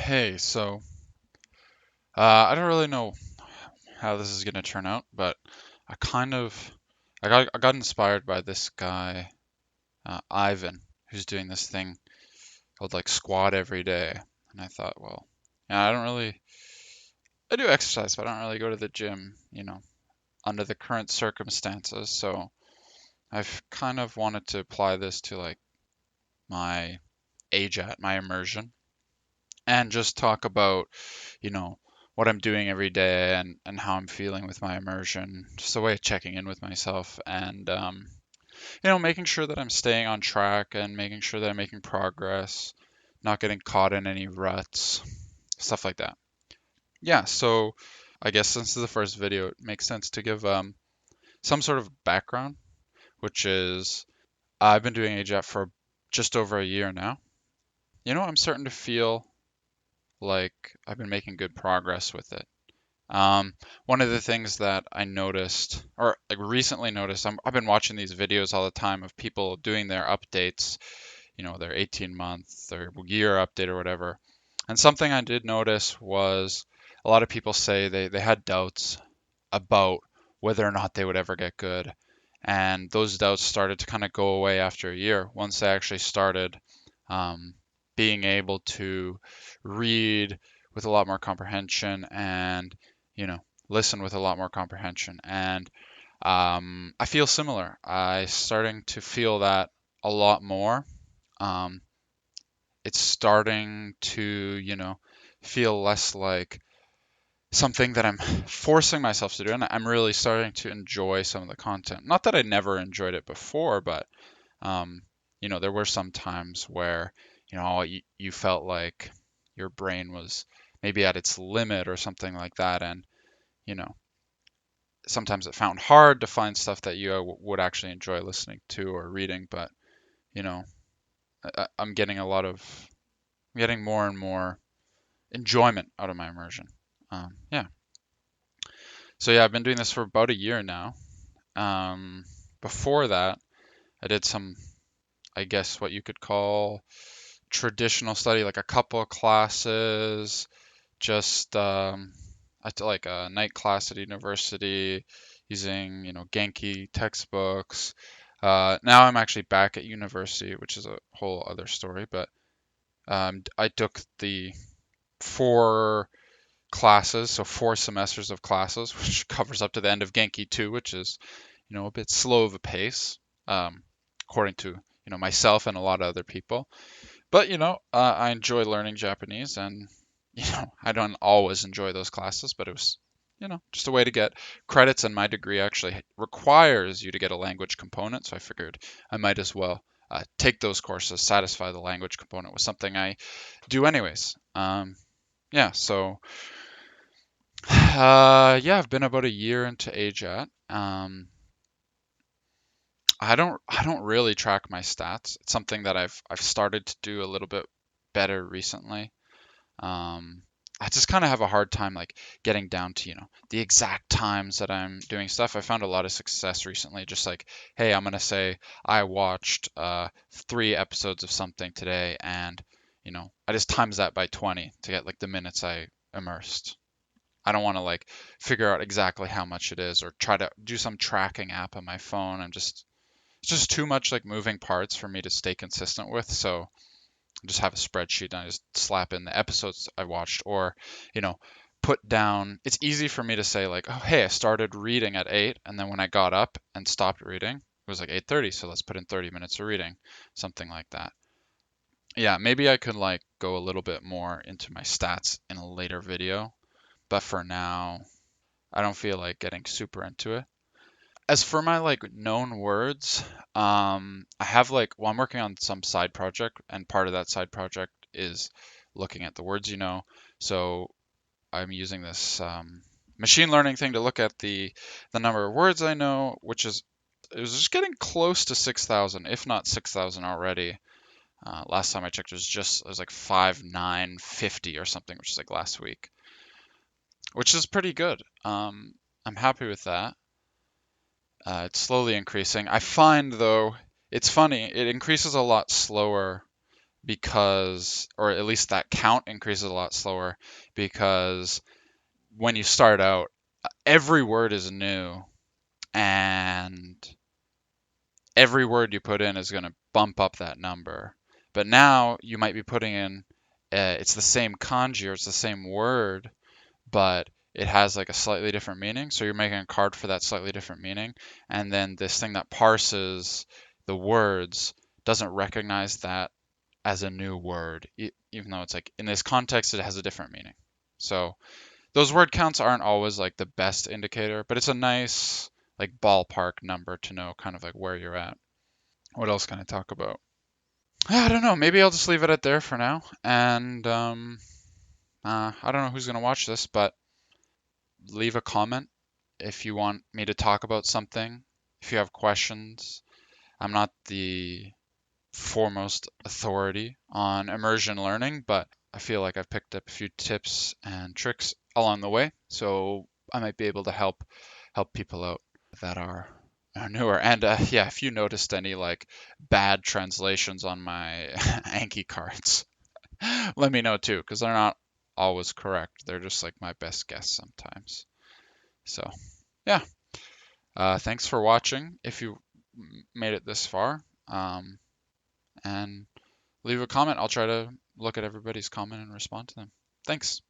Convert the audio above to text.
Hey, I don't really know how this is gonna turn out, but I kind of I got inspired by this guy, Ivan, who's doing this thing called like squat every day, and I thought, well, yeah, I do exercise, but I don't really go to the gym, under the current circumstances. So I've kind of wanted to apply this to like my AJAT, my immersion, and just talk about you know, what I'm doing every day and how I'm feeling with my immersion. Just a way of checking in with myself and, making sure that I'm staying on track and making sure that I'm making progress, not getting caught in any ruts, stuff like that. Yeah, so I guess since this is the first video, it makes sense to give some sort of background, which is I've been doing AJAT for just over a year now. I'm starting to feel like I've been making good progress with it. Um, One of the things that I noticed, or like recently noticed, I've been watching these videos all the time of people doing their updates, their 18-month or year update or whatever. And something I did notice was a lot of people say they had doubts about whether or not they would ever get good. And those doubts started to kind of go away after a year once they actually started um, being able to read with a lot more comprehension and, you know, listen with a lot more comprehension. And I feel similar. I starting to feel that a lot more. Um, it's starting to, feel less like something that I'm forcing myself to do, and I'm really starting to enjoy some of the content. Not that I never enjoyed it before, but um, there were some times where, you felt like your brain was maybe at its limit or something like that, and you know, sometimes it found hard to find stuff that you would actually enjoy listening to or reading. But you know, I'm getting I'm getting more and more enjoyment out of my immersion. Yeah. So yeah, I've been doing this for about a year now. Um, Before that, I did some, I guess, what you could call traditional study, like a couple of classes, just I took like a night class at university using, Genki textbooks. Now I'm actually back at university, which is a whole other story, but I took the 4 classes, so 4 semesters of classes, which covers up to the end of Genki 2, which is, a bit slow of a pace, um, according to, myself and a lot of other people. But, I enjoy learning Japanese, and, I don't always enjoy those classes, but it was, just a way to get credits, and my degree actually requires you to get a language component, so I figured I might as well take those courses, satisfy the language component with something I do anyways. Yeah, so yeah, I've been about a year into AJAT. I don't really track my stats. It's something that I've started to do a little bit better recently. Um, I just kind of have a hard time like getting down to, the exact times that I'm doing stuff. I found a lot of success recently, just like, hey, I'm gonna say I watched 3 episodes of something today, and I just times that by 20 to get like the minutes I immersed. I don't want to like figure out exactly how much it is or try to do some tracking app on my phone. It's just too much like moving parts for me to stay consistent with. So I just have a spreadsheet and I just slap in the episodes I watched or, you know, put down. It's easy for me to say like, oh, hey, I started reading at 8 and then when I got up and stopped reading, it was like 8:30, so let's put in 30 minutes of reading, something like that. Yeah, maybe I could like go a little bit more into my stats in a later video, but for now, I don't feel like getting super into it. As for my like known words, I have like, well, I'm working on some side project, and part of that side project is looking at the words you know. So I'm using this machine learning thing to look at the number of words I know, which is it was just getting close to 6,000, if not 6,000 already. Last time I checked, it was like 5,950 or something, which is like last week, which is pretty good. I'm happy with that. It's slowly increasing. I find though, it's funny, it increases a lot slower because, or at least that count increases a lot slower because when you start out, every word is new and every word you put in is going to bump up that number. But now you might be putting in, it's the same kanji or it's the same word, but it has like a slightly different meaning. So you're making a card for that slightly different meaning. And then this thing that parses the words doesn't recognize that as a new word, even though it's like in this context, it has a different meaning. So those word counts aren't always like the best indicator, but it's a nice like ballpark number to know kind of like where you're at. What else can I talk about? I don't know. Maybe I'll just leave it at there for now. And I don't know who's gonna watch this, but leave a comment if you want me to talk about something. If you have questions, I'm not the foremost authority on immersion learning, but I feel like I've picked up a few tips and tricks along the way, so I might be able to help people out that are newer. And yeah, if you noticed any like bad translations on my Anki cards, let me know too, because they're not always correct. They're just like my best guess sometimes. So yeah, thanks for watching. If you made it this far, and leave a comment. I'll try to look at everybody's comment and respond to them. Thanks.